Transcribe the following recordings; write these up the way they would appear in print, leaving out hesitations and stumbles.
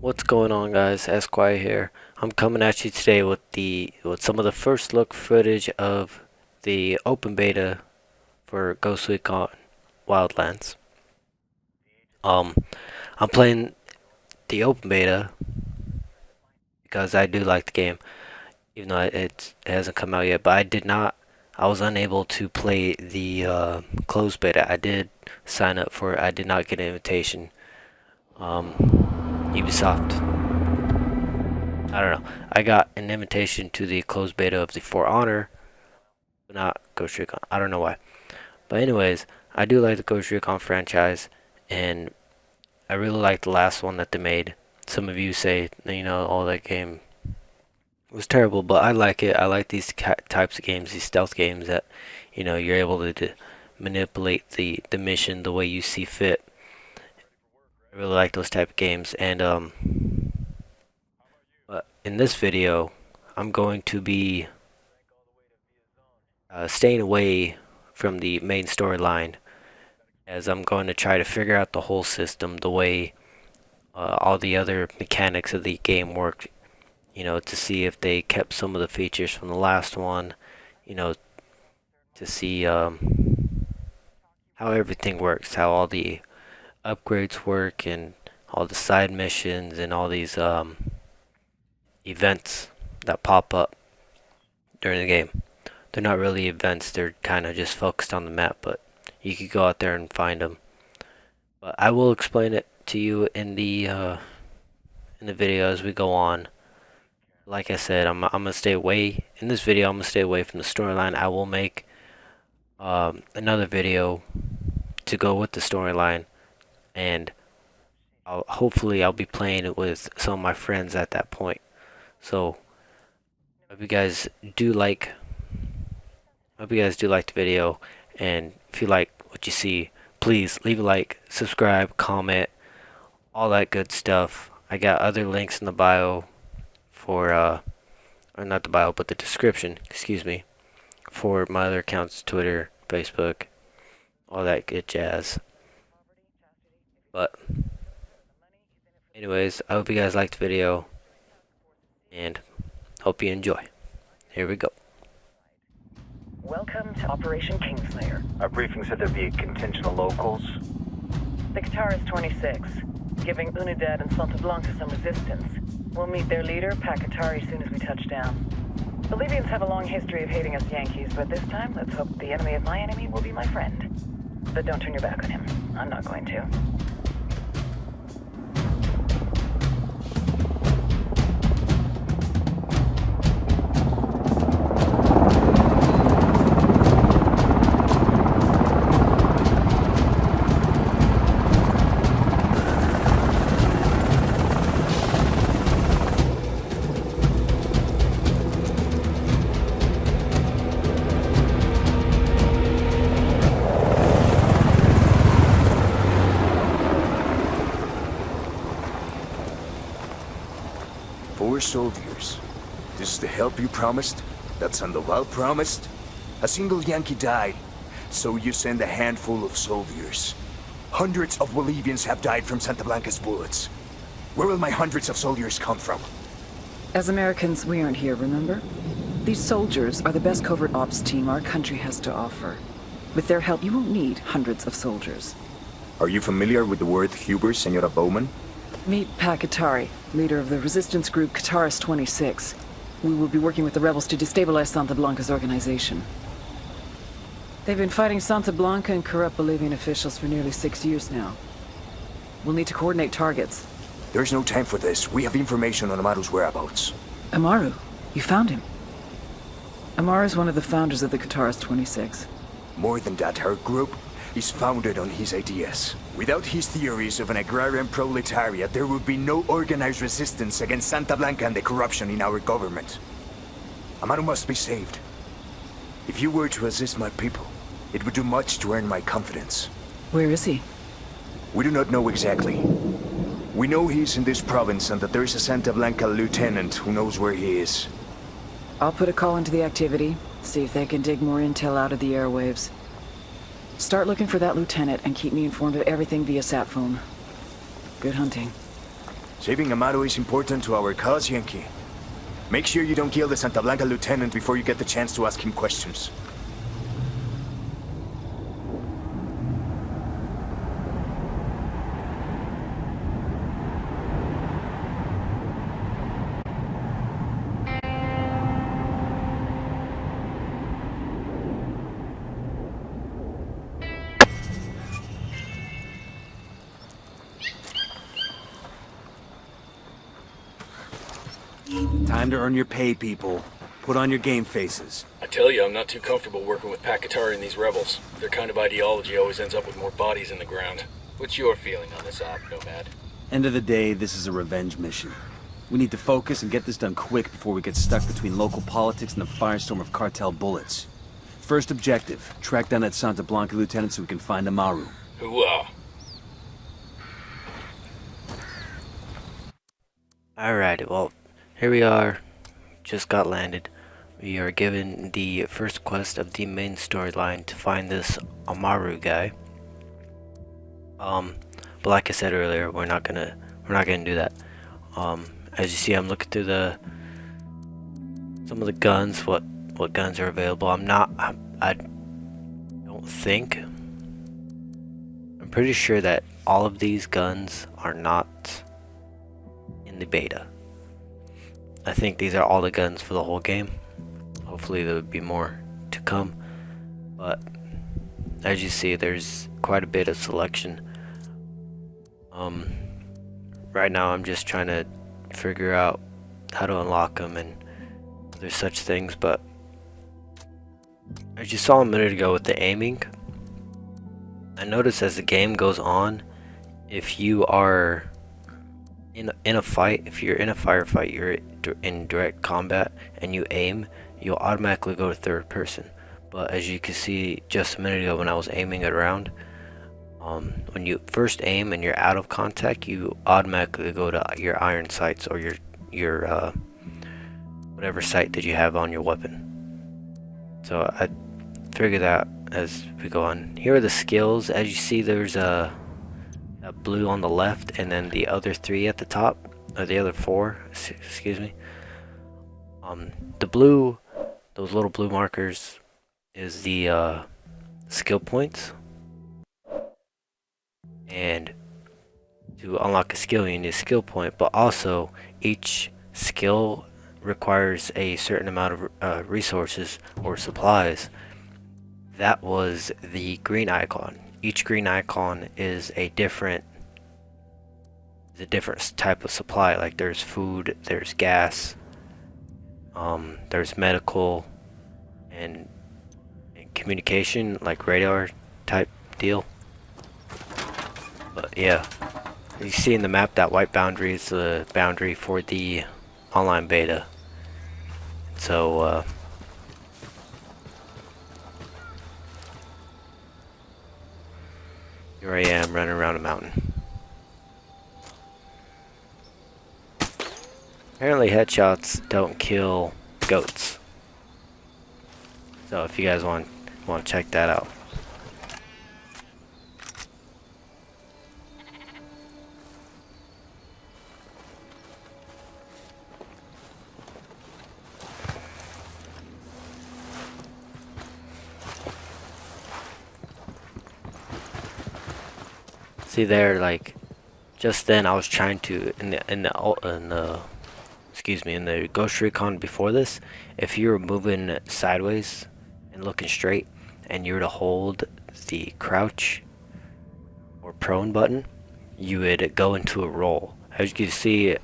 What's going on, guys? Esquire here. I'm coming at you today with some of the first look footage of the open beta for Ghost Recon Wildlands. Um, I'm playing the open beta because I do like the game, even though it hasn't come out yet. But I was unable to play the closed beta. I did sign up for it. I did not get an invitation. Ubisoft. I don't know. I got an invitation to the closed beta of the For Honor, but not Ghost Recon. I don't know why. But anyways, I do like the Ghost Recon franchise, and I really like the last one that they made. Some of you say, all that game was terrible, but I like it. I like these types of games, these stealth games that, you're able to manipulate the mission the way you see fit. I really like those type of games, and but in this video, I'm going to be staying away from the main storyline, as I'm going to try to figure out the whole system, the way all the other mechanics of the game work, to see if they kept some of the features from the last one, you know, to see how everything works, how all the upgrades work, and all the side missions, and all these events that pop up during the game. They're not really events, they're kind of just focused on the map, but you could go out there and find them. But I will explain it to you in the video as we go on. Like I said, I'm gonna stay away in this video. I'm gonna stay away from the storyline. I will make another video to go with the storyline, and hopefully I'll be playing it with some of my friends at that point. So hope you guys do like the video, and if you like what you see, please leave a like, subscribe, comment, all that good stuff. I got other links in the bio for or not the bio, but the description, excuse me, for my other accounts, Twitter, Facebook, all that good jazz. But anyways, I hope you guys liked the video, and hope you enjoy. Here we go. Welcome to Operation Kingslayer. Our briefing said there'd be a contingent of locals. The Qatar is 26, giving Unidad and Santa Blanca some resistance. We'll meet their leader, Pakatari, soon as we touch down. The Libyans have a long history of hating us Yankees, but this time, let's hope the enemy of my enemy will be my friend. But don't turn your back on him. I'm not going to. Four soldiers. This is the help you promised? That Sandoval promised? A single Yankee died, so you send a handful of soldiers. Hundreds of Bolivians have died from Santa Blanca's bullets. Where will my hundreds of soldiers come from? As Americans, we aren't here, remember? These soldiers are the best covert ops team our country has to offer. With their help, you won't need hundreds of soldiers. Are you familiar with the word Huber, Senora Bowman? Meet Pakatari, leader of the resistance group Qatar's 26. We will be working with the rebels to destabilize Santa Blanca's organization. They've been fighting Santa Blanca and corrupt Bolivian officials for nearly 6 years now. We'll need to coordinate targets. There's no time for this. We have information on Amaru's whereabouts. Amaru? You found him? Amaru is one of the founders of the Qatar's 26. More than that, her group is founded on his ideas. Without his theories of an agrarian proletariat, there would be no organized resistance against Santa Blanca and the corruption in our government. Amaru must be saved. If you were to assist my people, it would do much to earn my confidence. Where is he? We do not know exactly. We know he's in this province and that there is a Santa Blanca lieutenant who knows where he is. I'll put a call into the activity, see if they can dig more intel out of the airwaves. Start looking for that lieutenant and keep me informed of everything via sat phone. Good hunting. Saving Amaro is important to our cause, Yankee. Make sure you don't kill the Santa Blanca lieutenant before you get the chance to ask him questions. Time to earn your pay, people. Put on your game faces. I tell you, I'm not too comfortable working with Pakatari and these rebels. Their kind of ideology always ends up with more bodies in the ground. What's your feeling on this op, Nomad? End of the day, this is a revenge mission. We need to focus and get this done quick before we get stuck between local politics and the firestorm of cartel bullets. First objective, track down that Santa Blanca lieutenant so we can find Amaru. Hooah! Alrighty, well, here we are. Just got landed. We are given the first quest of the main storyline to find this Amaru guy. But like I said earlier, we're not gonna do that. As you see, I'm looking through some of the guns, what guns are available. I don't think. I'm pretty sure that all of these guns are not in the beta. I think these are all the guns for the whole game. Hopefully there will be more to come, but as you see, there's quite a bit of selection. Right now I'm just trying to figure out how to unlock them and there's such things, but as you saw a minute ago with the aiming, I noticed as the game goes on, if you are in a fight, if you're in a firefight, you're in direct combat and you aim, you'll automatically go to third person. But as you can see just a minute ago when I was aiming it around, when you first aim and you're out of contact, you automatically go to your iron sights or your whatever sight that you have on your weapon. So I figured that as we go on. Here are the skills. As you see, there's a blue on the left and then the other three at the top, or the other four, excuse me. The blue, those little blue markers, is the skill points. And to unlock a skill, you need a skill point, but also each skill requires a certain amount of resources or supplies. That was the green icon. Each green icon is a different type of supply. Like there's food, there's gas, there's medical, and communication, like radar type deal. But yeah, you see in the map that white boundary is the boundary for the online beta. So here I am running around a mountain. Apparently headshots don't kill goats. So if you guys want to check that out. See there, like just then I was trying to in the Ghost Recon before this, if you were moving sideways and looking straight and you were to hold the crouch or prone button, you would go into a roll. As you can see,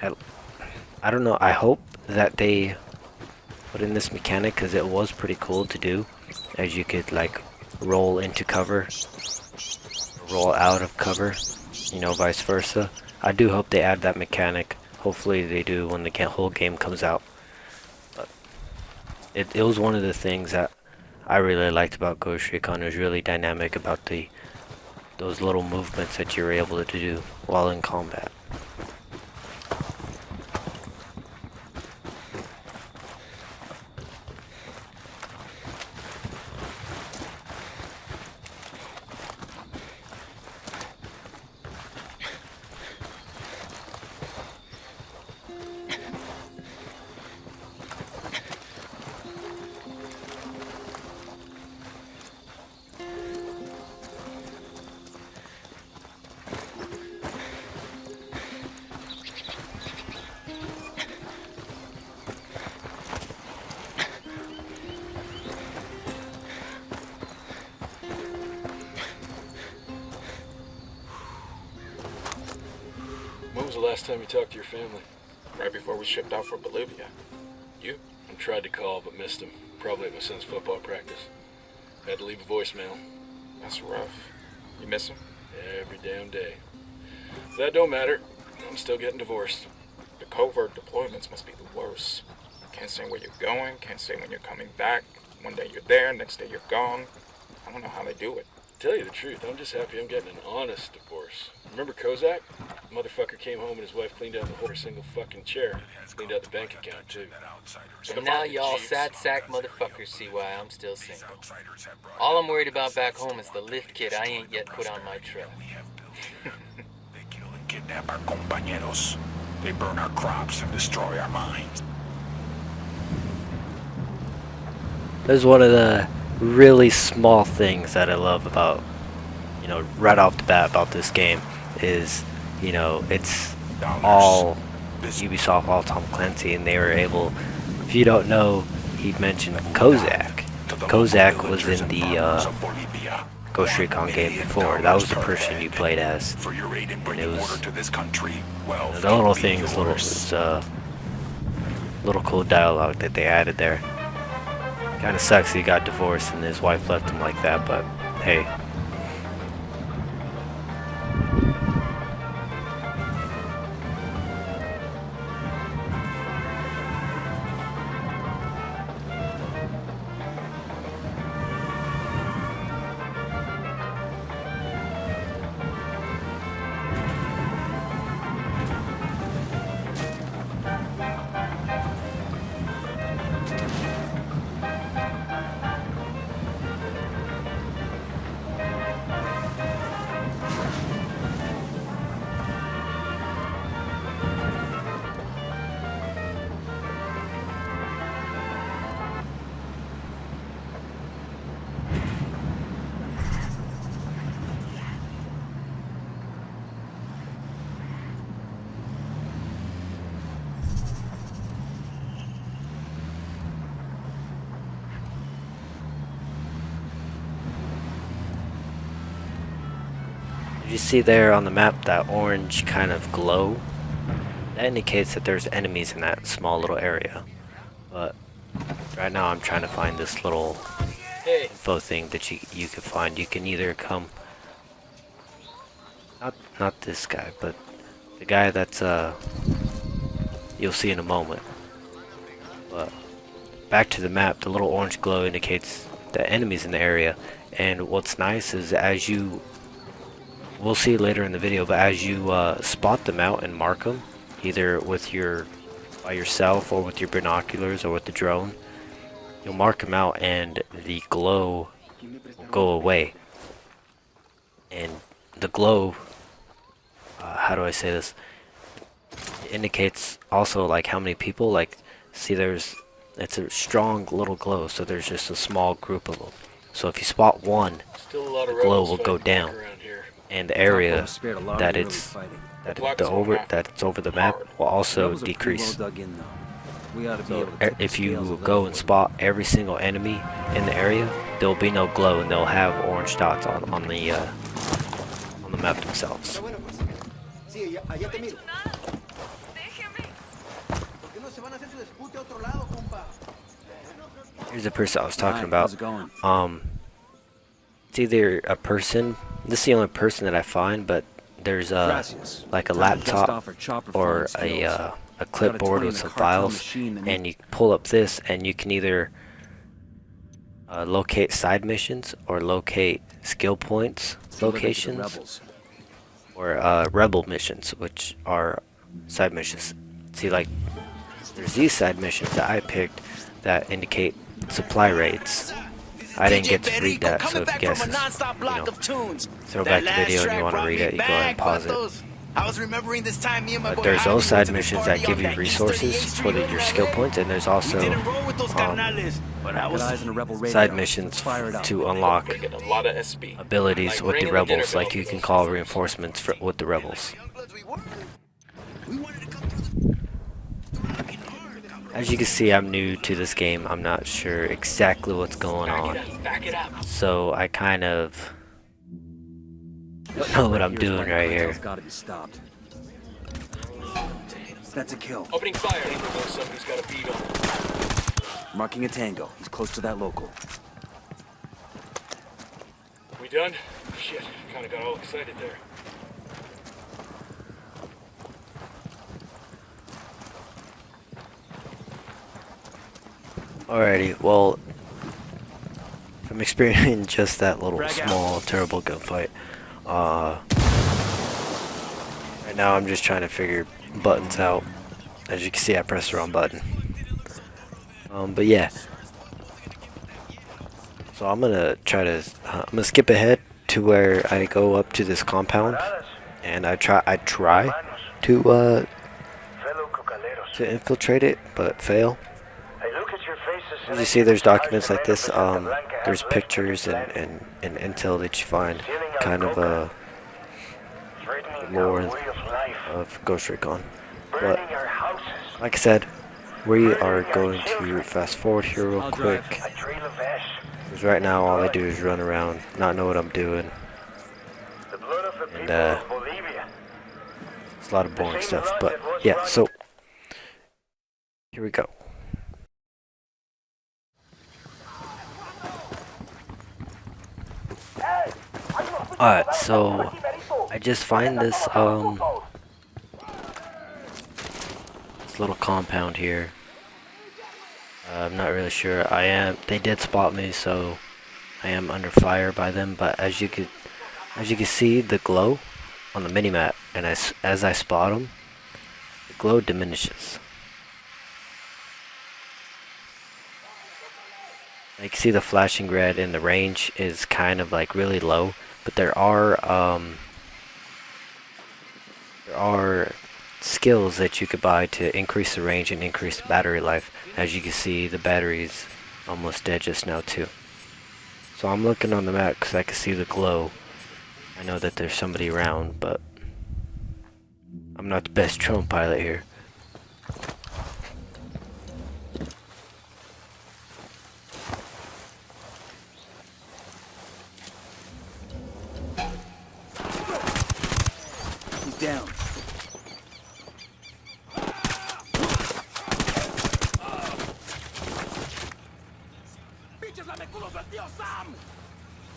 I don't know, I hope that they put in this mechanic because it was pretty cool to do, as you could like roll into cover, roll out of cover, you know, vice versa. I do hope they add that mechanic. Hopefully they do when the whole game comes out. But it was one of the things that I really liked about Ghost Recon. It was really dynamic about those little movements that you were able to do while in combat. When was the last time you talked to your family? Right before we shipped out for Bolivia. You? I tried to call, but missed him. Probably at my son's football practice. Had to leave a voicemail. That's rough. You miss him? Every damn day. That don't matter. I'm still getting divorced. The covert deployments must be the worst. Can't say where you're going, can't say when you're coming back. One day you're there, next day you're gone. I don't know how they do it. To tell you the truth, I'm just happy I'm getting an honest divorce. Remember Kozak? Motherfucker came home and his wife cleaned out the whole single fucking chair. Cleaned out the bank account too. And now y'all sad sack motherfuckers see why I'm still single. All I'm worried about back home is the lift kit I ain't yet put on my truck. They kill and kidnap our compañeros. They burn our crops and destroy our mines. There's one of the really small things that I love about, you know, right off the bat about this game is, you know, it's all Ubisoft, all Tom Clancy, and they were able, if you don't know, he mentioned Kozak. Kozak was in the Ghost Recon game before. That was the person you played as. And it was, the little things, little cool dialogue that they added there. Kind of sucks he got divorced and his wife left him like that, but hey. You see there on the map that orange kind of glow? That indicates that there's enemies in that small little area. But right now I'm trying to find this little info thing that you can find. You can either come, not this guy, but the guy that's you'll see in a moment. But back to the map, the little orange glow indicates the enemies in the area. And what's nice is as you, we'll see later in the video, but as you spot them out and mark them, either with by yourself or with your binoculars or with the drone, you'll mark them out and the glow will go away. And the glow, how do I say this? It indicates also like how many people, like, see it's a strong little glow, so there's just a small group of them. So if you spot one, the glow will go down. And the area that it's over the map will also decrease. So if you go and spot every single enemy in the area, there will be no glow, and they'll have orange dots on the map themselves. Here's the person I was talking about. It's either a person. This is the only person that I find, but there's like a laptop or a clipboard with some files, and you pull up this, and you can either locate side missions or locate skill points locations, or rebel missions, which are side missions. See, like there's these side missions that I picked that indicate supply raids. I didn't get to read that, so if you guys, throw back the video and you want to read it, you go ahead and pause it. But there's those side missions that give you resources for your skill points, and there's also side missions to unlock abilities with the rebels, like you can call reinforcements with the rebels. As you can see, I'm new to this game. I'm not sure exactly what's going on, so I kind of don't know what I'm doing right here. That's a kill. Opening fire. Tango knows somebody's got a beat on him. Marking a tango. He's close to that local. We done? Shit, kinda got all excited there. Alrighty, well, I'm experiencing just that little small, terrible gunfight. Right now I'm just trying to figure buttons out. As you can see, I pressed the wrong button. But yeah. So I'm gonna skip ahead to where I go up to this compound, and I try to infiltrate it, but fail. As you see, there's documents like this. There's pictures and intel that you find, kind of the lore of Ghost Recon. But like I said, we are going to fast forward here real quick. Because right now all I do is run around, not know what I'm doing, and it's a lot of boring stuff. But yeah, so here we go. Alright, so I just find this little compound here. I'm not really sure. They did spot me, so I am under fire by them, but as you can see, the glow on the minimap, and as I spot them, the glow diminishes. You can see the flashing red, and the range is kind of like really low, but there are skills that you could buy to increase the range and increase the battery life. As you can see, the battery's almost dead just now too. So I'm looking on the map because I can see the glow. I know that there's somebody around, but I'm not the best drone pilot here. He's down.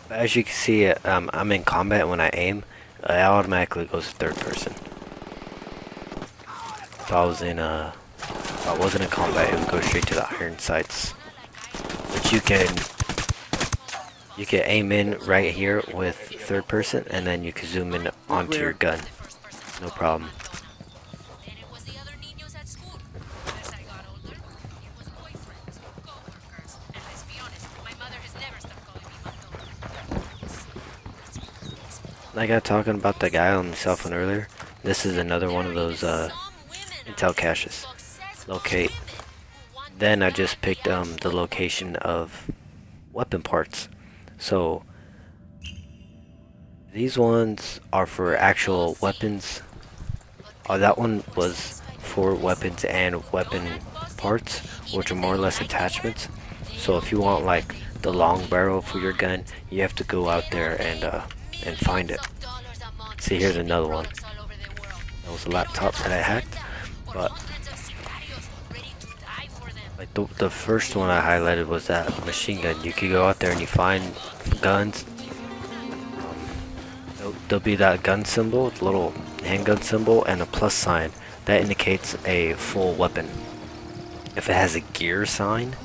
As you can see, I'm in combat. When I aim, it automatically goes to third person. If I wasn't in combat, it would go straight to the iron sights. But you can aim in right here with third person, and then you can zoom in onto your gun. No problem. Like I was talking about the guy on the cell phone earlier, this is another one of those intel caches. Locate. Then I just picked the location of weapon parts. So these ones are for actual weapons. That one was for weapons and weapon parts, which are more or less attachments. So if you want like the long barrel for your gun, you have to go out there and find it. See, here's another one. That was a laptop that I hacked, but like the first one I highlighted was that machine gun. You could go out there and you find guns. There'll be that gun symbol, the little handgun symbol, and a plus sign. That indicates a full weapon. If it has a gear sign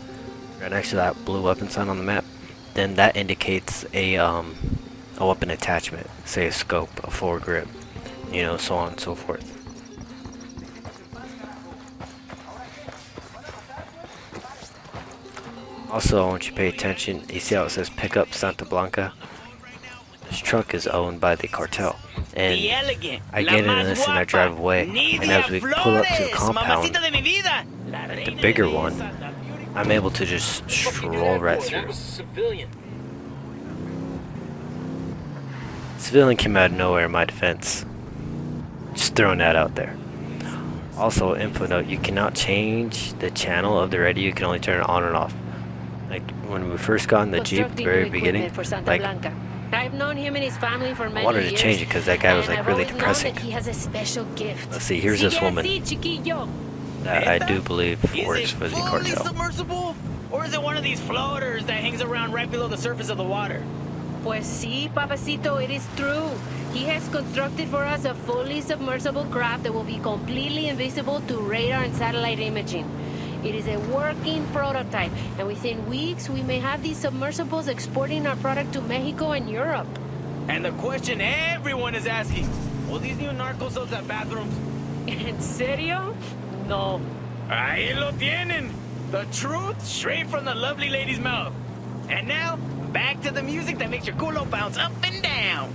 right next to that blue weapon sign on the map, then that indicates a weapon attachment, say a scope, a foregrip, you know, so on and so forth. Also, I want you to pay attention. You see how it says pick up Santa Blanca? This truck is owned by the cartel, and I get into this and I drive away, and as we pull up to the compound, like the bigger one, I'm able to just stroll right through. Civilian came out of nowhere in my defense. Just throwing that out there. Also, info note, you cannot change the channel of the radio, you can only turn it on and off. Like when we first got in the Jeep, the very beginning, like I've known him and his family for I many wanted to years. change it because that guy was And like I've really always known depressing. that he has a special gift. Let's see, here's this Sigue woman así, chiquillo. that I do believe Is works it for the fully cartel. submersible? Or is it one of these floaters that hangs around right below the surface of the water? Pues sí, papacito, it is true. He has constructed for us a fully submersible craft that will be completely invisible to radar and satellite imaging. It is a working prototype, and within weeks we may have these submersibles exporting our product to Mexico and Europe. And the question everyone is asking, will these new narcos also have bathrooms? ¿En serio? No. Ahí lo tienen. The truth straight from the lovely lady's mouth. And now, back to the music that makes your culo bounce up and down.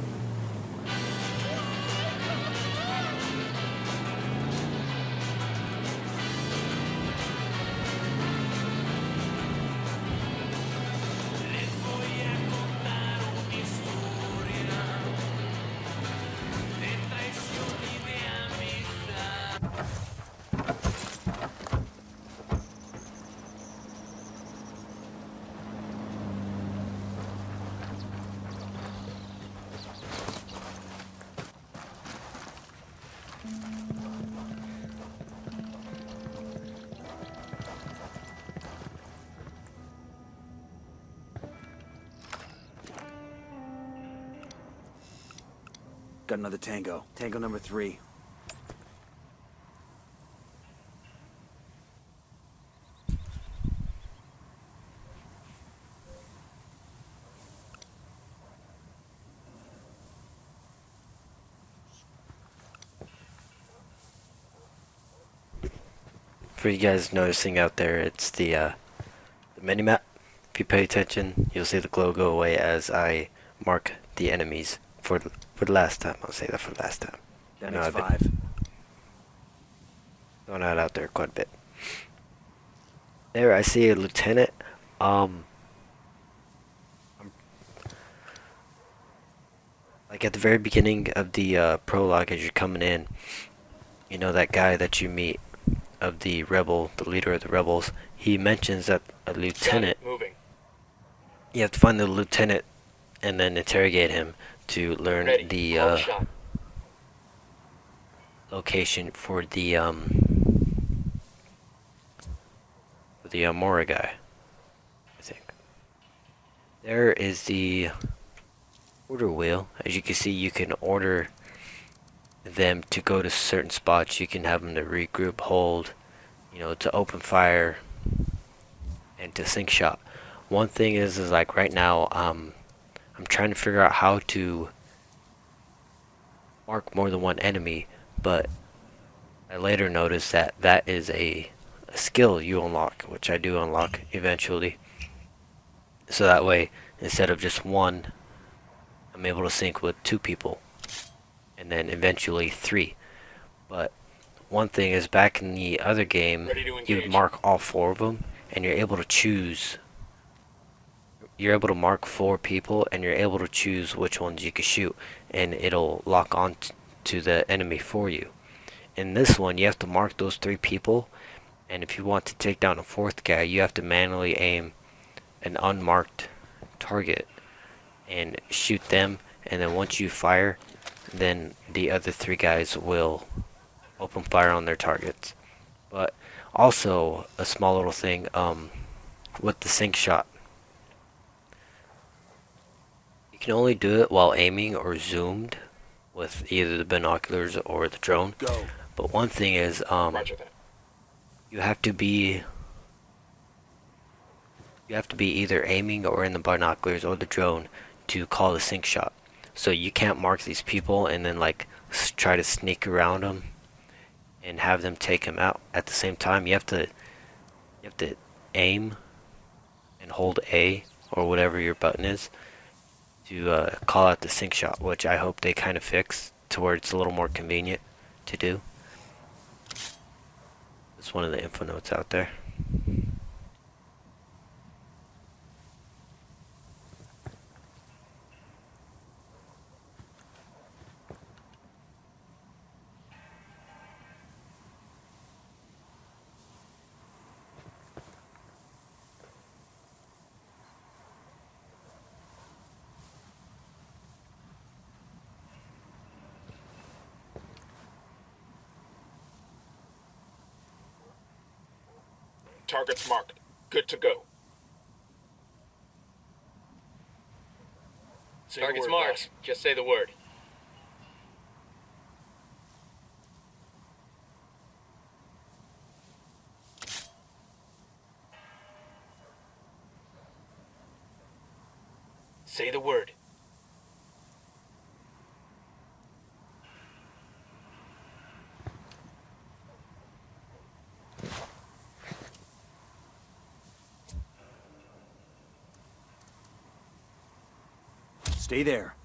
Got another tango. Tango number 3. For you guys noticing out there, it's the mini-map. If you pay attention, you'll see the glow go away as I mark the enemies for the last time. I'll say that for the last time. That I know makes I've been 5. going out there quite a bit. There, I see a lieutenant. Like at the very beginning of the prologue, as you're coming in, you know that guy that you meet of the rebel, the leader of the rebels. He mentions that a lieutenant. Moving. You have to find the lieutenant and then interrogate him to learn Ready. the Call the shot. location for the Mora guy. I think there is the order wheel. As you can see, you can order them to go to certain spots. You can have them to regroup, hold, you know, to open fire, and to sink shot. One thing is like right now, I'm trying to figure out how to mark more than one enemy, but I later noticed that that is a skill you unlock, which I do unlock eventually. So that way, instead of just one, I'm able to sync with 2 people, and then eventually 3. But one thing is, back in the other game, you would mark all 4 of them, and you're able to choose. You're able to mark 4 people, and you're able to choose which ones you can shoot, and it'll lock on to the enemy for you. In this one, you have to mark those 3 people, and if you want to take down a 4th guy, you have to manually aim an unmarked target and shoot them, and then once you fire, then the other 3 guys will open fire on their targets. But also a small little thing with the sync shot, you can only do it while aiming or zoomed with either the binoculars or the drone. Go. But one thing is you have to be either aiming or in the binoculars or the drone to call the sync shot. So you can't mark these people and then like try to sneak around them and have them take him out at the same time. You have to aim and hold A or whatever your button is to call out the sync shot, which I hope they kind of fix to where it's a little more convenient to do. It's one of the info notes out there. Target's marked. Good to go. Say the Target's word, marked. boss. Just say the word. Say the word. Stay there.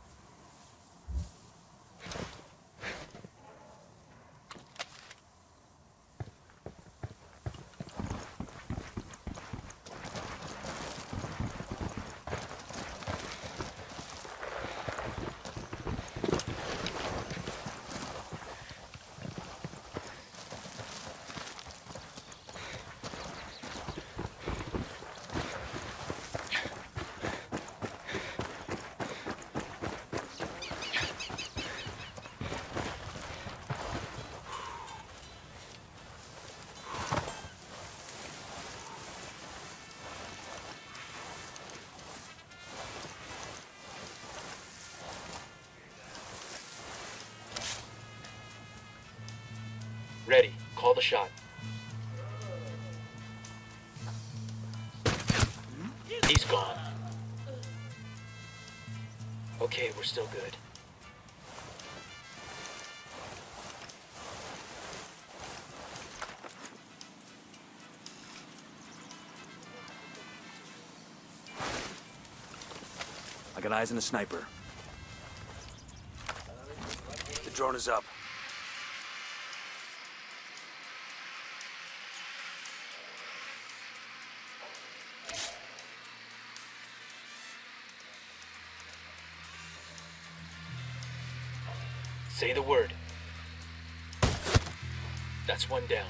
Ready. Call the shot. He's gone. Okay, we're still good. I got eyes on a sniper. The drone is up. Say the word. That's one down.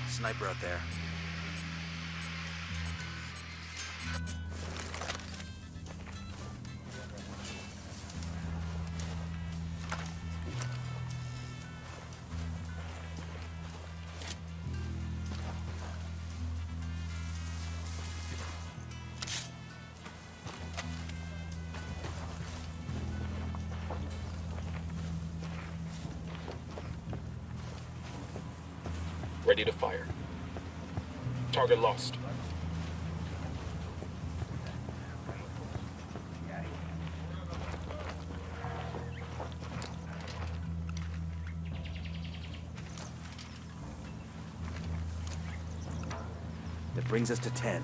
Sniper out there. Ready to fire. Target lost. That brings us to 10.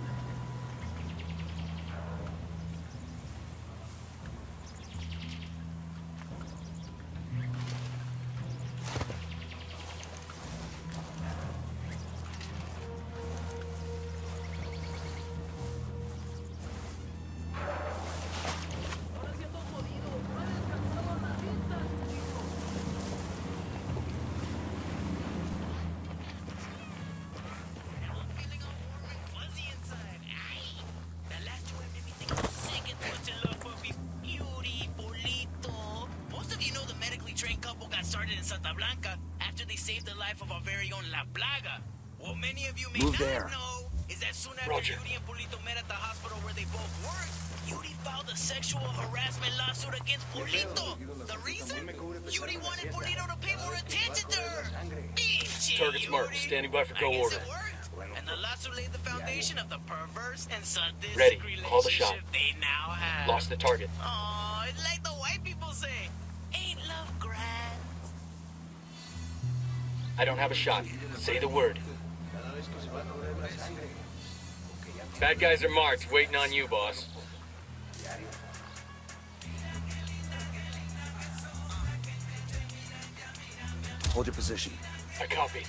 In Santa Blanca after they saved the life of our very own La Plaga. What many of you may Move not there. know is that soon after Roger. Yuri and Polito met at the hospital where they both worked, Yuri filed a sexual harassment lawsuit against Polito. The reason? Yuri wanted Polito to pay more attention to her. Bitch, Target's Yuri. marked. Standing by for I go guess order. it worked. And the lawsuit laid the foundation of the perverse and sadistic Ready. relationship Call the shot. they now have. Lost the target. Oh, it's like the white people say. Ain't love grand? I don't have a shot. Say the word. Bad guys are marked. Waiting on you, boss. Hold your position. I copy.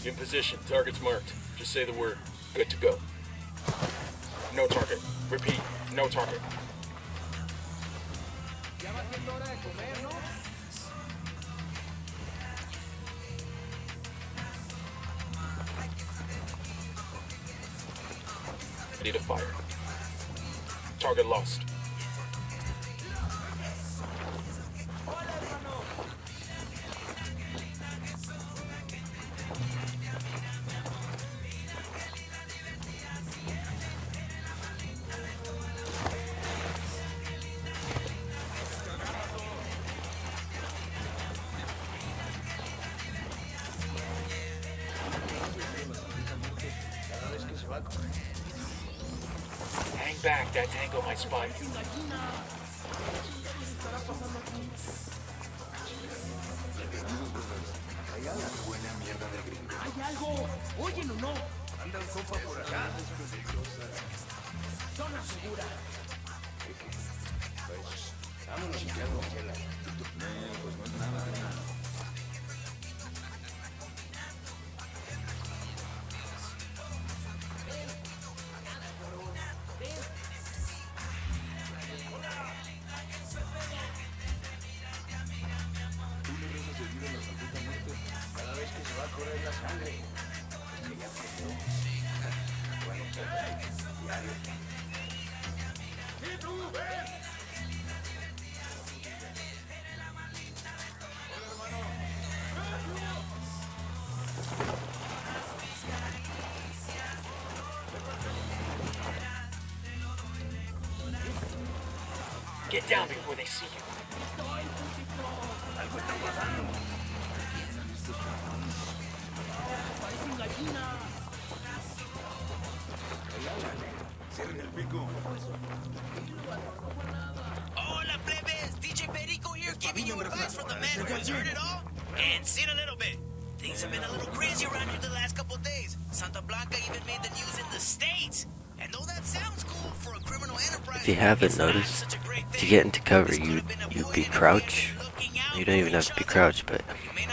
In position. Target's marked. Just say the word. Good to go. No target. Repeat, no target. Ready to fire. Target lost. Hang back, that tango might spot you. Get down before they see you. Hola, plebes! DJ Perico here giving you advice from the man who has heard it all and seen a little bit. Things have been a little crazy around here the last couple days. Santa Blanca even made the news in the States. And though that sounds cool for a criminal enterprise, If you haven't noticed, to get into cover, you be crouch. You don't even have to be crouched, but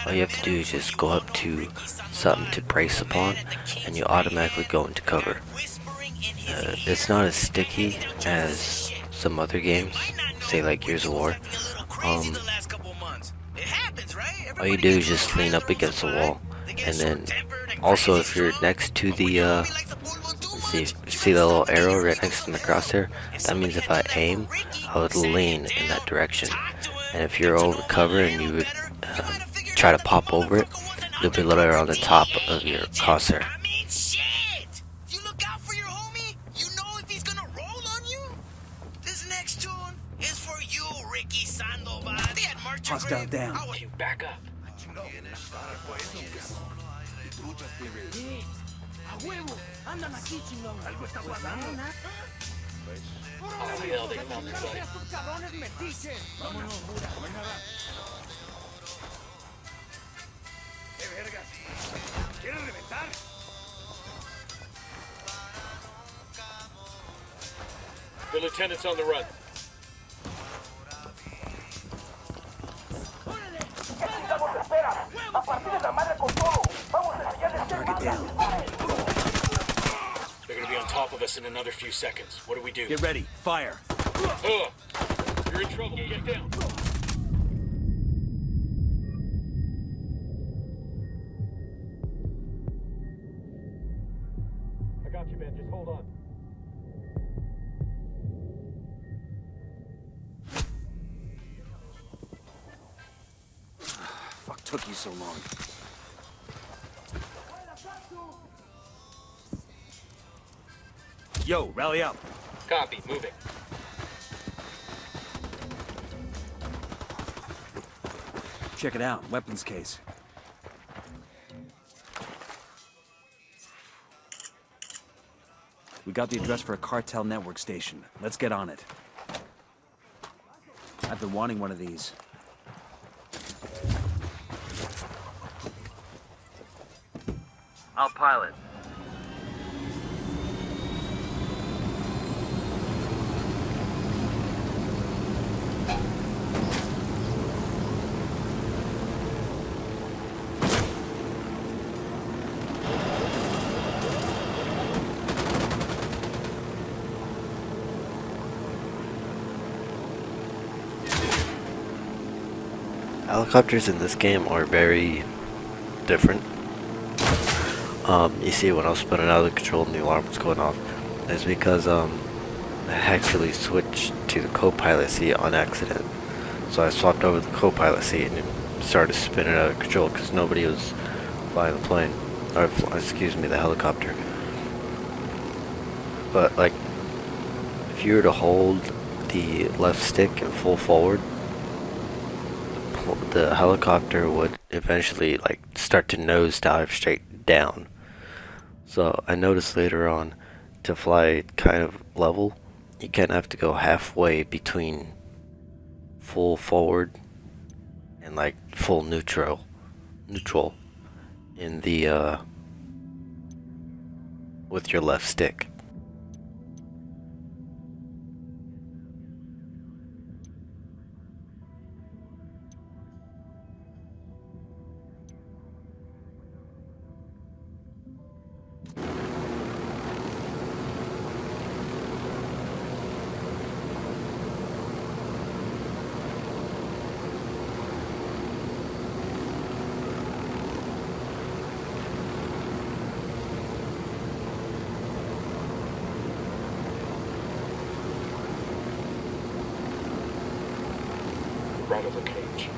all you have to do is just go up to something to brace upon, and you automatically go into cover. It's not as sticky as some other games, say like Gears of War. All you do is just lean up against the wall, and then also if you're next to the see the little arrow right next to the crosshair, that means if I aim, I would lean in that direction. And if you're over cover and you would try to pop over it, you'll be literally on the top of your crosshair. You look out for your homie? You know if he's gonna roll on you? This next tune is for you, Ricky Sandoval. They had March Hostile down. You back up. Oh hell, they found their buddy. The lieutenant's on the run. Target down. They're gonna be on top of us in another few seconds. What do we do? Get ready. Fire. You're in trouble. Get down. I got you, man. Just hold on. Fuck took you so long. Yo, rally up. Copy, moving. Check it out. Weapons case. We got the address for a cartel network station. Let's get on it. I've been wanting one of these. I'll pilot. helicopters in this game are very different. You see when I was spinning out of the control and the alarm was going off, it's because I actually switched to the co-pilot seat on accident. So I swapped over the co-pilot seat and it started spinning out of control because nobody was flying the plane, or excuse me, the helicopter. But like, if you were to hold the left stick and full forward, the helicopter would eventually like start to nosedive straight down. So I noticed later on, to fly kind of level, you kind of have to go halfway between full forward and like full neutral in the with your left stick. Right over cage.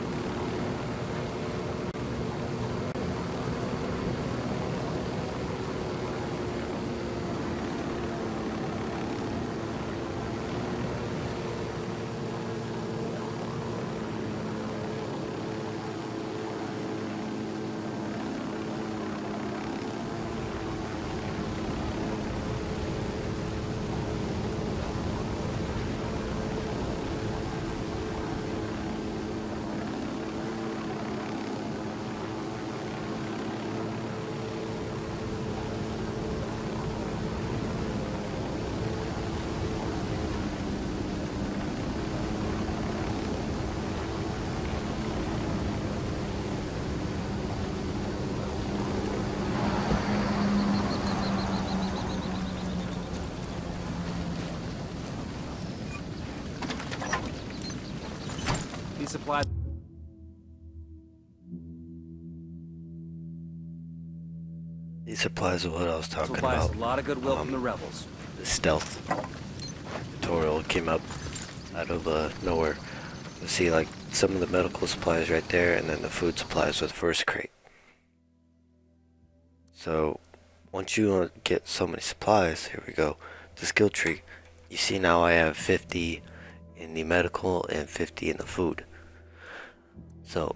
These supplies. These supplies are what I was talking Supplies about. a lot of goodwill from the rebels. The stealth tutorial came up out of nowhere. You see like some of the medical supplies right there, and then the food supplies with first crate. So once you get so many supplies, here we go, the skill tree. You see now I have 50 in the medical and 50 in the food. So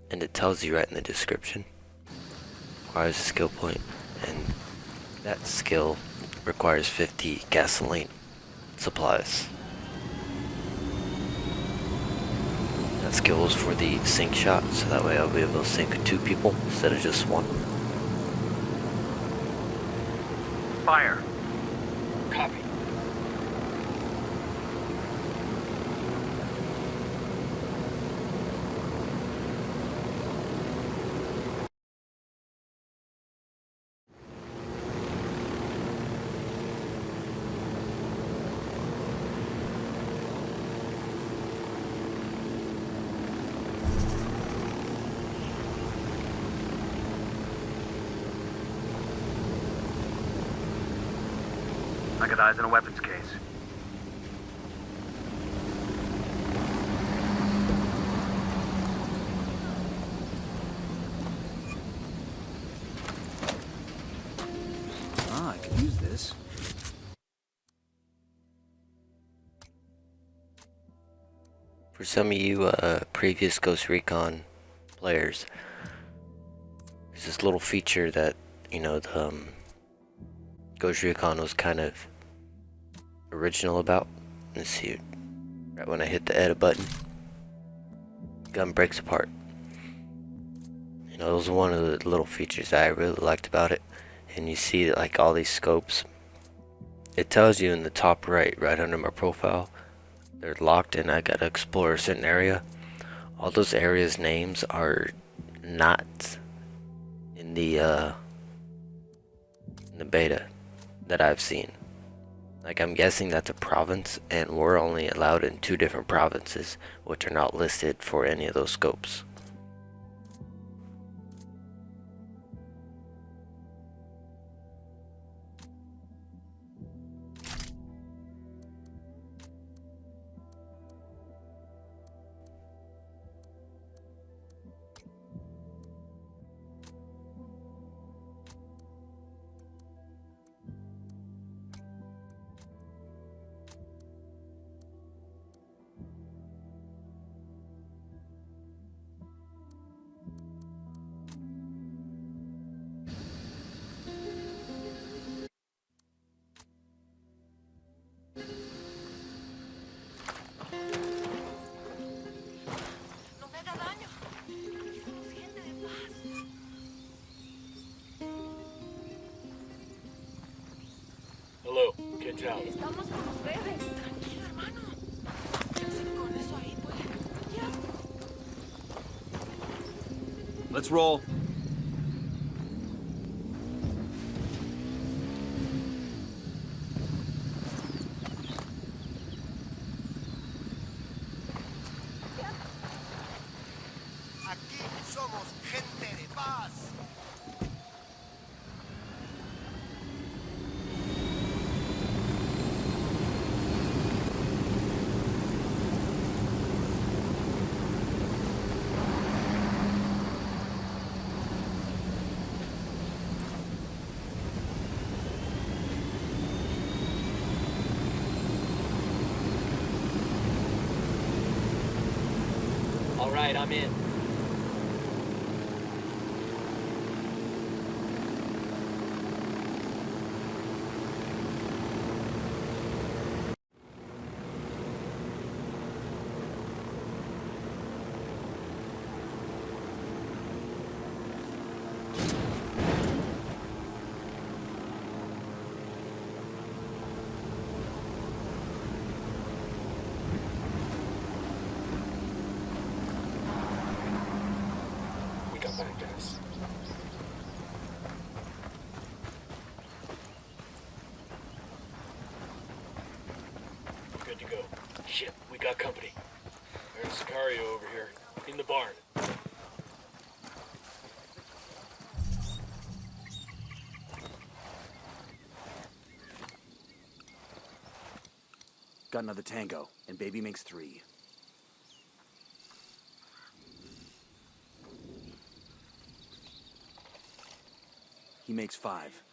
and it tells you right in the description, requires a skill point, and that skill requires 50 gasoline supplies. That skill is for the sink shot, so that way I'll be able to sink 2 people instead of just 1. Fire. Copy. I got eyes on a weapons case. Ah, I could use this. For some of you previous Ghost Recon players, there's this little feature that, you know, the Ghost Recon was kind of original about. Let's see, right when I hit the edit button, gun breaks apart. You know, it was one of the little features that I really liked about it. And you see like all these scopes. It tells you in the top right under my profile, They're locked and I gotta explore a certain area. All those areas' names are not in the beta that I've seen. Like, I'm guessing that's a province, and we're only allowed in 2 different provinces, which are not listed for any of those scopes. Hello, kids out. Estamos con ustedes. Tranquilo, hermano. ¿Qué hacen con eso ahí, pues? Ya. Let's roll. Aquí somos gente de paz. All right, I'm in. We got back, guys. Good to go. Shit, we got company. There's Sicario over here, in the barn. Got another tango, and baby makes 3. He makes 5.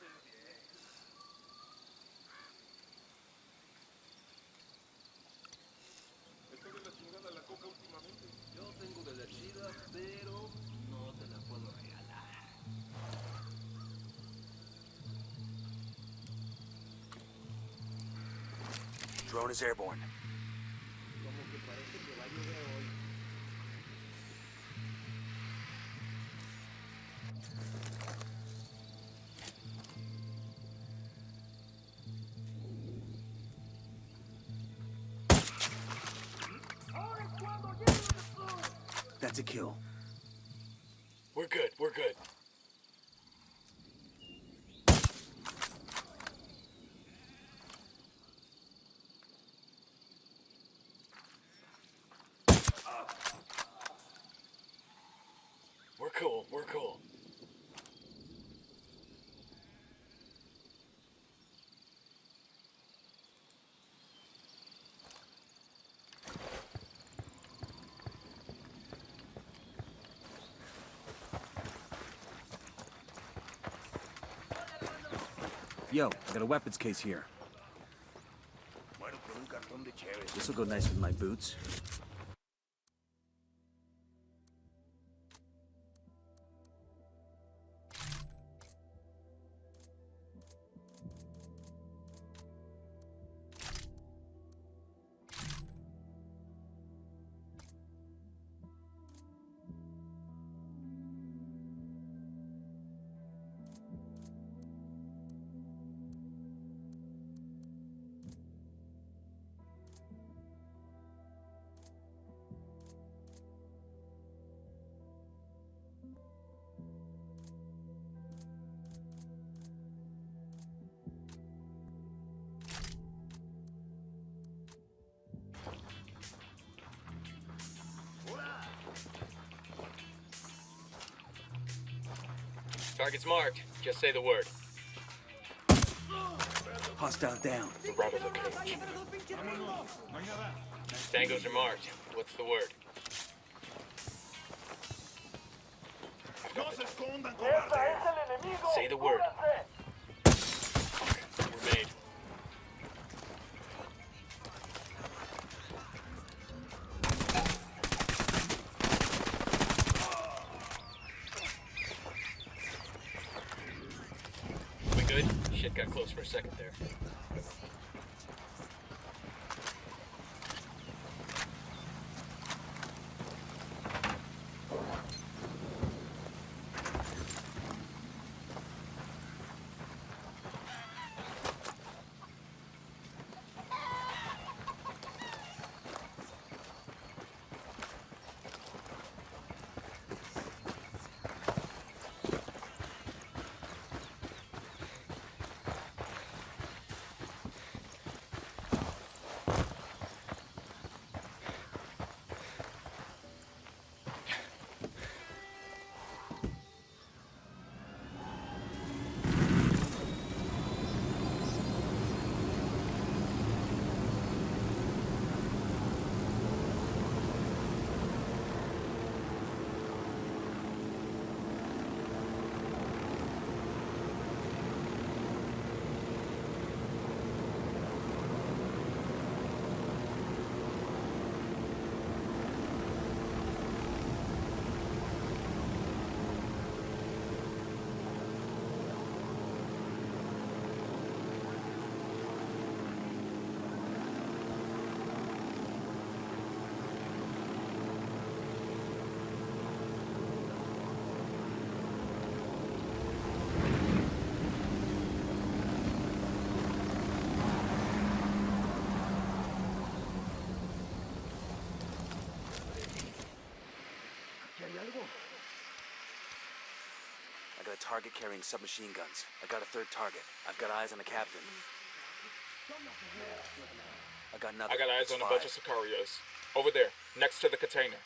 Drone is airborne. That's a kill. We're good, we're good. We're cool, we're cool. Yo, I got a weapons case here. This'll go nice with my boots. Target's marked. Just say the word. Hostile down. We're out of the cage. Tangos are marked. What's the word? Say the word. We're made. We good? Shit got close for a second there. I got a target carrying submachine guns. I got a third target. I've got eyes on the captain. I got nothing. I got eyes It's on a five. bunch of Sicarios. Over there, next to the container.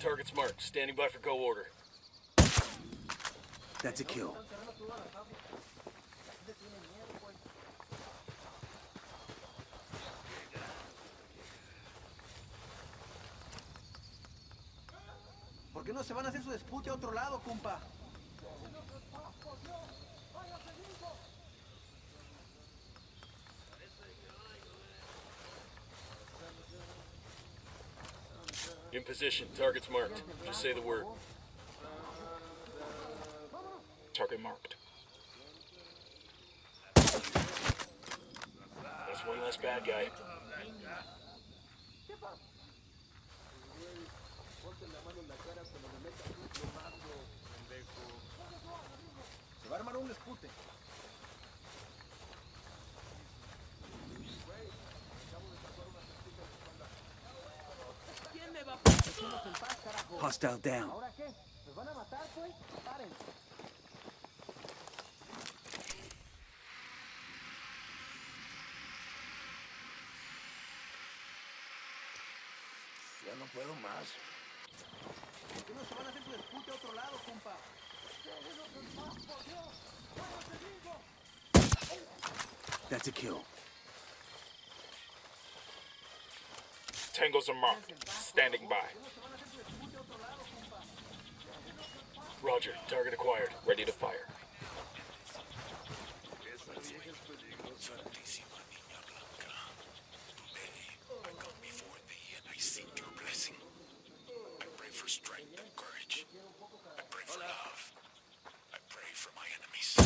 Target's marked. Standing by for go order. That's a kill. ¿Por qué no se van a hacer su dispute a otro lado, compa? In position. Target's marked. Just say the word. Target marked. That's one less bad guy. Se va a armar un dispute. Hostile down. ¿Ahora qué? ¿Nos van a matar, pues? Paren. Ya no puedo más. ¿Por qué no se van a hacer su dispute a otro lado, compa? That's a kill. Tangos are marked. Standing by. Roger. Target acquired. Ready to fire. Santísima Niña Blanca, today I come before thee and I seek your blessing. I pray for strength and courage. I pray for love. I pray for my enemies.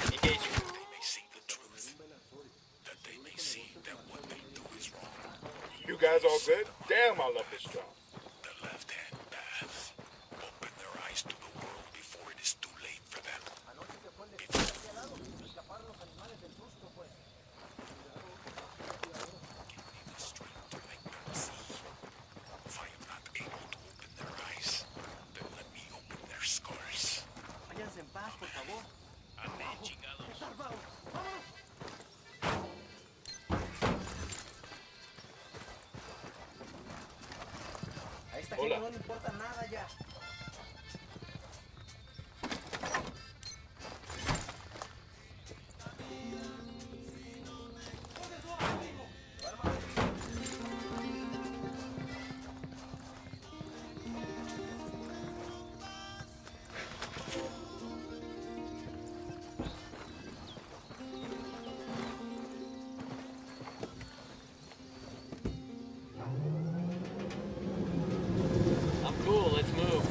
Engaging. That they may see the truth. That they may see that what they do is wrong. You guys all good? Damn, I love this job. The left-hand path. Open their eyes to the world before it is too late for them. Give me the strength to make them see. If I am not able to open their eyes, then let me open their scars. Váyanse en paz, por favor. gente no le importa nada ya. I'm cool, let's move.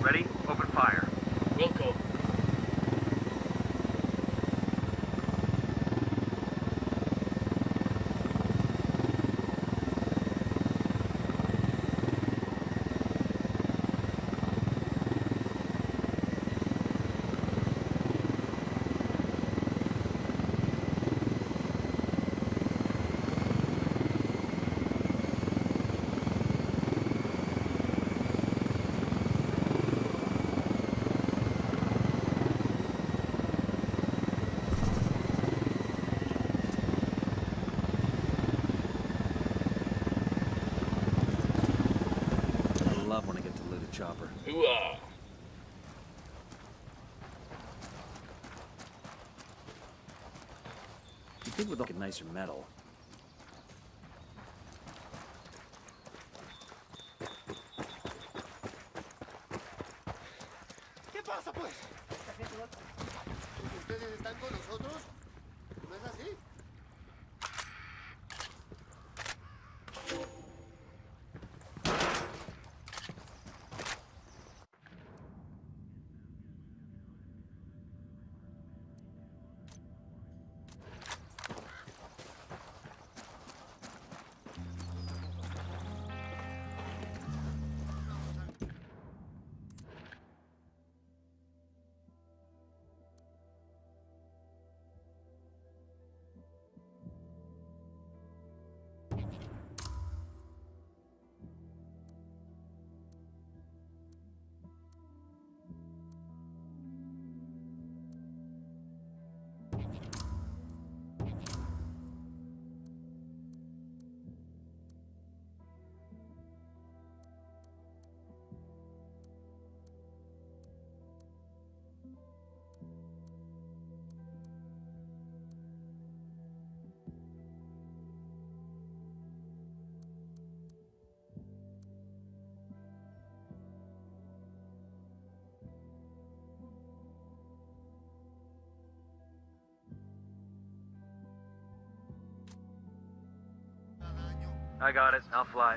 Ready? Open fire. Wilco. I love when I get to loot a chopper. Hooah. You think with like a nicer metal? ¿Qué pasa, pues? Esta gente no... ¿Ustedes están con nosotros? ¿No es así? I got it. I'll fly.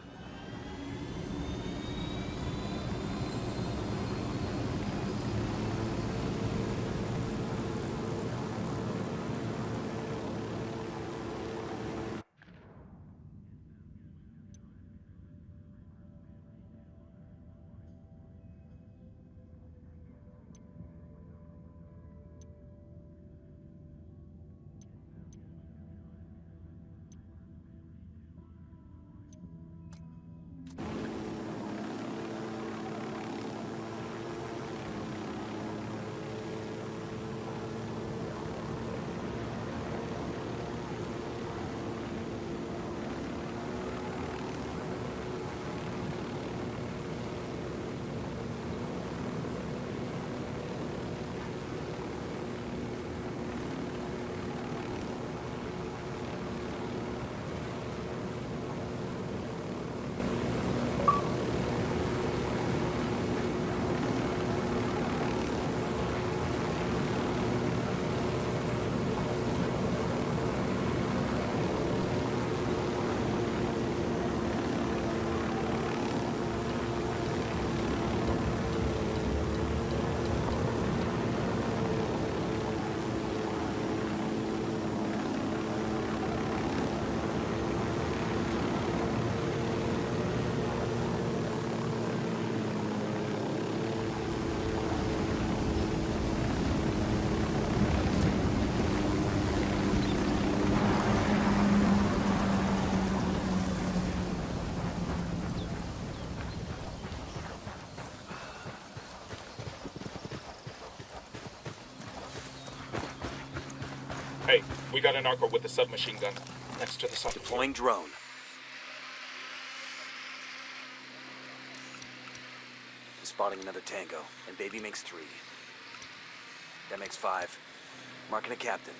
Hey, we got a narco with a submachine gun next to the sun. Deploying drone. Spotting another tango, and baby makes 3. That makes 5. Marking a captain.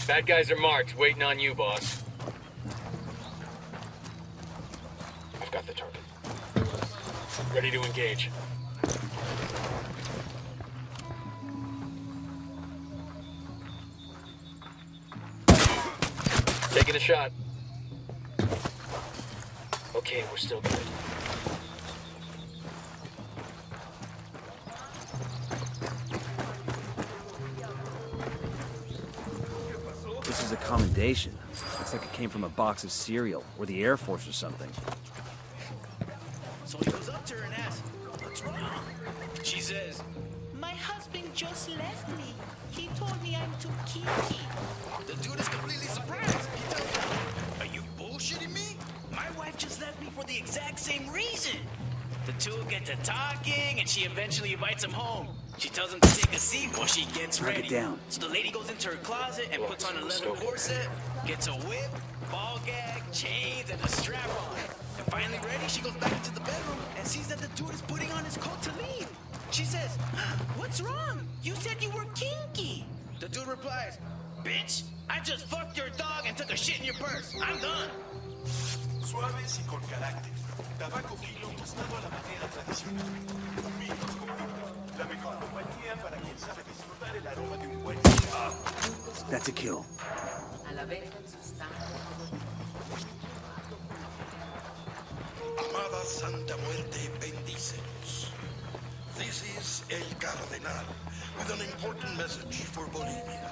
Bad guys are marked, waiting on you, boss. I've got the target. Ready to engage. Taking a shot. Okay, we're still good. This is a commendation. Looks like it came from a box of cereal, or the Air Force or something. So he goes up to her and asks, "What's wrong?" She says, "My husband just left me. He told me I'm too kinky." The dude is completely surprised. He tells her, "Are you bullshitting me? My wife just left me for the exact same reason." The two get to talking, and she eventually invites him home. She tells him to take a seat while she gets Mark it ready. down. So the lady goes into her closet and puts on a leather corset, gets a whip, ball gag, chains, and a strap on. And finally ready, she goes back into the bedroom and sees that the dude is putting on his coat to leave. She says, "What's wrong? You said you were kinky." The dude replies, "Bitch, I just fucked your dog and took a shit in your purse. I'm done." Suaves y con carácter. Tabaco Kilo tostado a la manera tradicional. Vinos con vino. La mejor compañía para quien sabe disfrutar el aroma de un buen cigarro. That's a kill. Amada Santa Muerte, bendícenos. This is El Cardenal with an important message for Bolivia.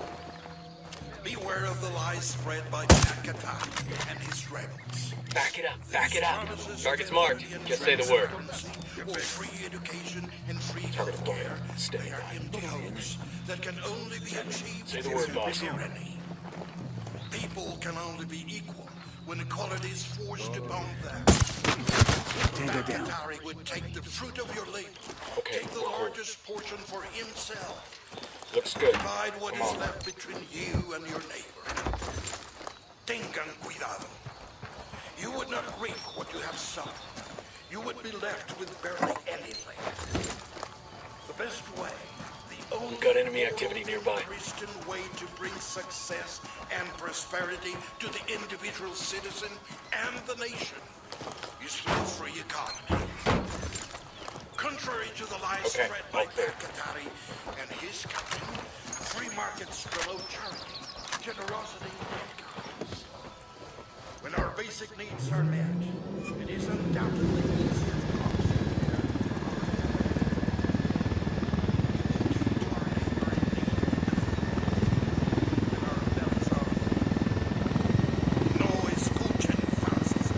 Beware of the lies spread by Pacata and his rebels. Back it up, back it up. Target's marked. Just say the word. Or free education and free healthcare. They are ideals that can only be achieved Say the word, boss. tyranny. People can only be equal when equality is forced upon them. Tango down. Atari would take the fruit of your labor, Okay, take the we're cool. largest portion for himself, Looks good. divide what Come is on. left between you and your neighbor. Tengan cuidado. You would not reap what you have sown. You would be left with barely anything. The best way, the only Got enemy activity nearby. Christian way to bring success and prosperity to the individual citizen and the nation is through a free economy. Contrary to the lies Okay, spread by all clear. Katari and his captain, free markets promote charity, generosity, and kindness. When our basic needs are met, it is undoubtedly easier to no escuchen falsas.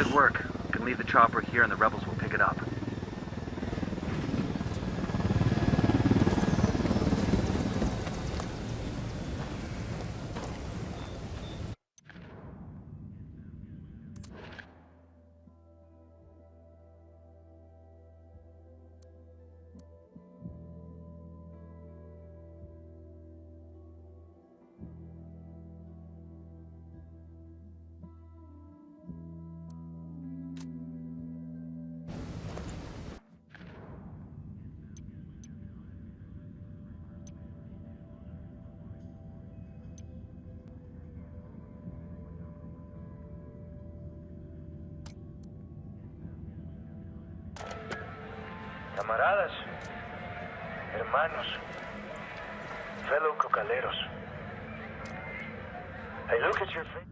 Good work. You can leave the chopper here and the rebels will pick it up. Camaradas, hermanos, fellow cocaleros. I look at your face.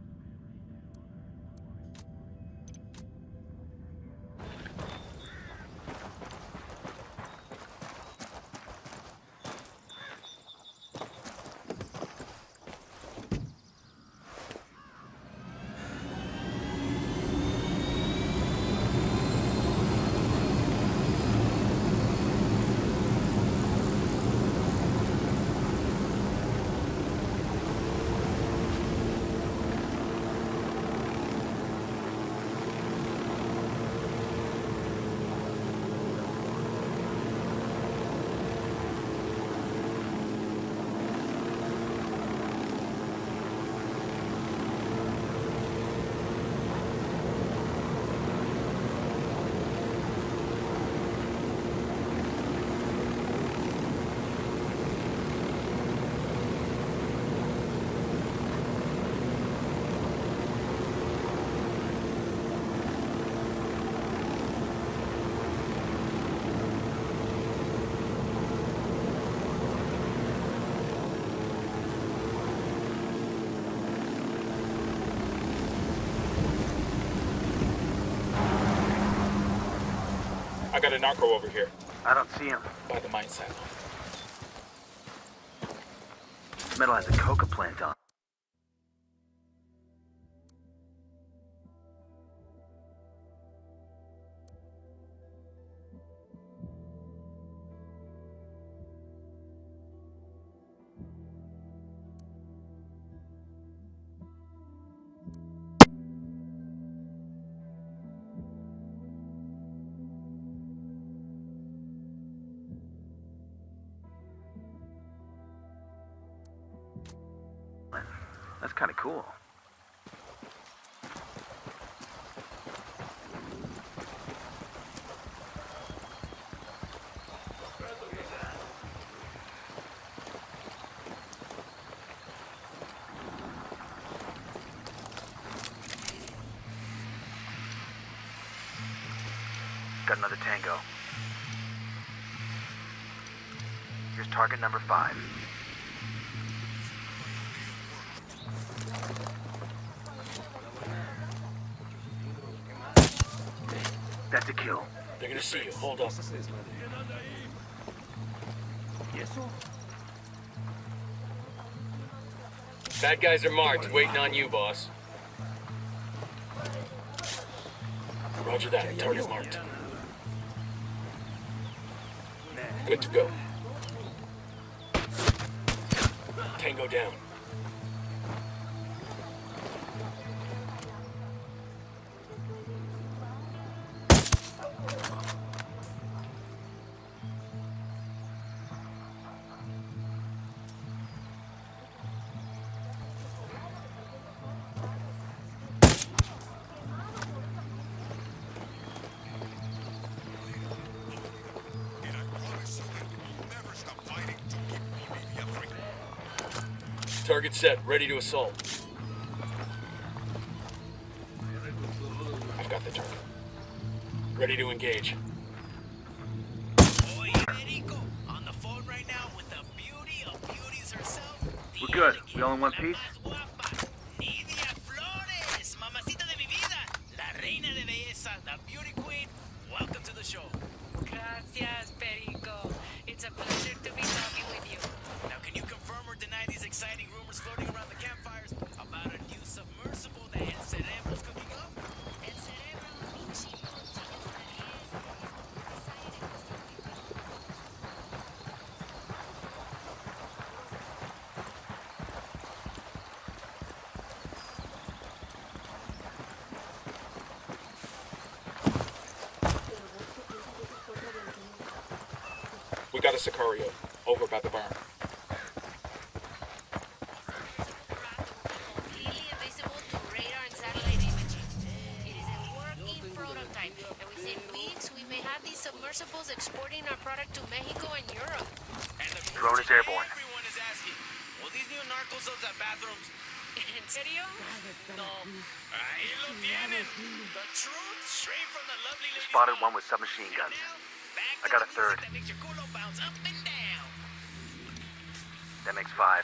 I got a narco over here. I don't see him. By the mine silo. Metal has a coca plant on. That's kind of cool. Got another tango. Here's target number 5. That's a kill. They're gonna see you. Hold up. Bad guys are marked, waiting on you, boss. Roger that. Target marked. Good to go. Tango down. Target set, ready to assault. I've got the target. Ready to engage. Oye, Perico, on the phone right now with the beauty of beauties herself. We're good. We all in one piece? Nidia Flores, mamacita de mi vida, la reina de belleza, the beauty queen. Welcome to the show. Gracias, Perico. It's a pleasure to be talking with you. Now, can you confirm or deny these exciting rumors floating around the campfires about a new submersible that El Cerebro's cooking up? El Cerebro got a Sicario. Over by the barn. Completely invisible to radar and satellite imaging. It is a working prototype, and within weeks we may have these submersibles exporting our product to Mexico and Europe. Drone is airborne. Everyone is asking, will these new narcos have bathrooms? ¿En serio? No. Ahí lo tienen. The truth straight from the lovely lady. Spotted one with submachine guns. I got a third. That makes your culo bounce up and down. That makes 5.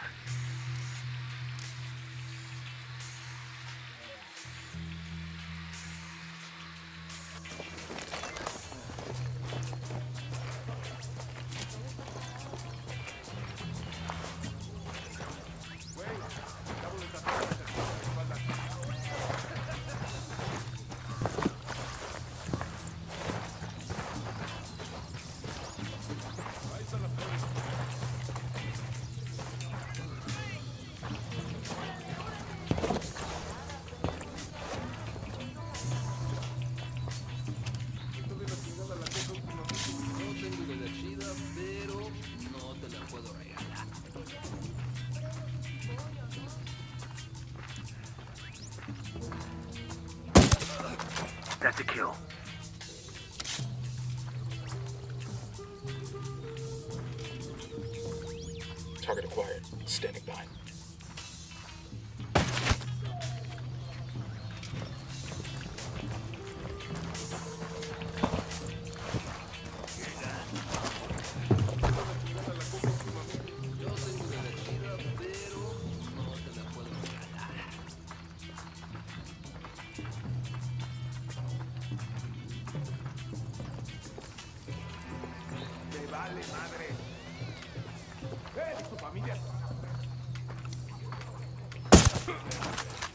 That's a kill. Target acquired. Standing by.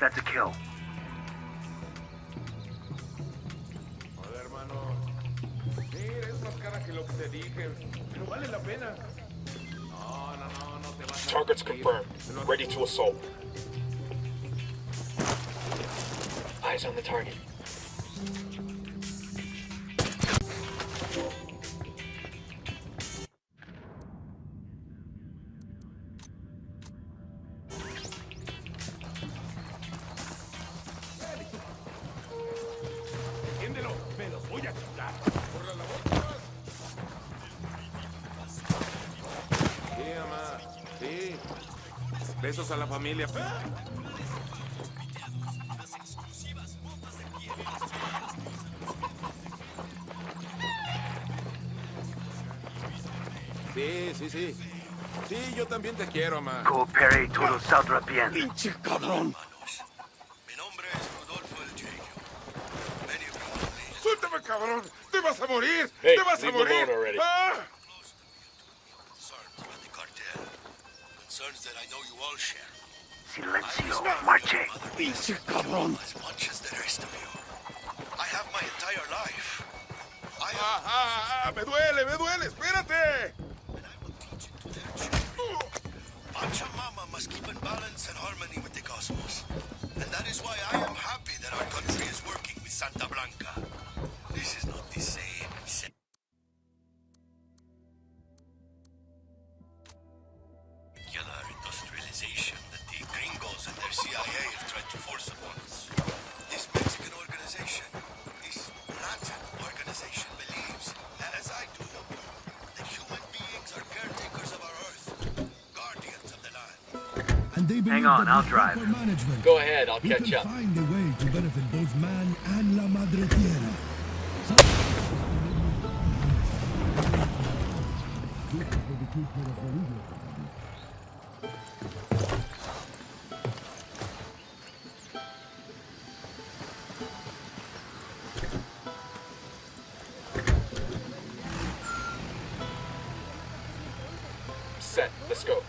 That's a kill. Joder, hermano. Mira, es más cara que lo que te dije. Pero vale la pena. No te vas a... Targets confirmed. Ready to assault. Eyes on the target. Me los voy a quitar. Por la labor. Sí, mamá. Sí. Besos a la familia. Sí. Sí, yo también te quiero, mamá. Coopere y todo saldrá bien. ¡Pinche cabrón! ¡Suéltame, cabrón! ¡Te vas a morir! Hey, ¡Te vas a leave him morir! alone already. ¡Ah! Concerns that I know you all share. Silencio. Marche. ¡Pinche cabrón! As much as the rest of you. I have my entire life. ¡Me duele! ¡Espérate! Pachamama must keep in balance and harmony with the cosmos. And that is why I am happy that our country is working with Santa Blanca. This is not the same. Secular industrialization that the gringos and their CIA have tried to force upon us. This Mexican organization, this Latin organization believes, as I do, that human beings are caretakers of our earth, guardians of the land. And they believe Hang on, that I'll with drive. proper management, Go ahead, I'll we catch can up. find a way to benefit both man and la madre tierra. Set. Let's go.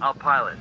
I'll pilot.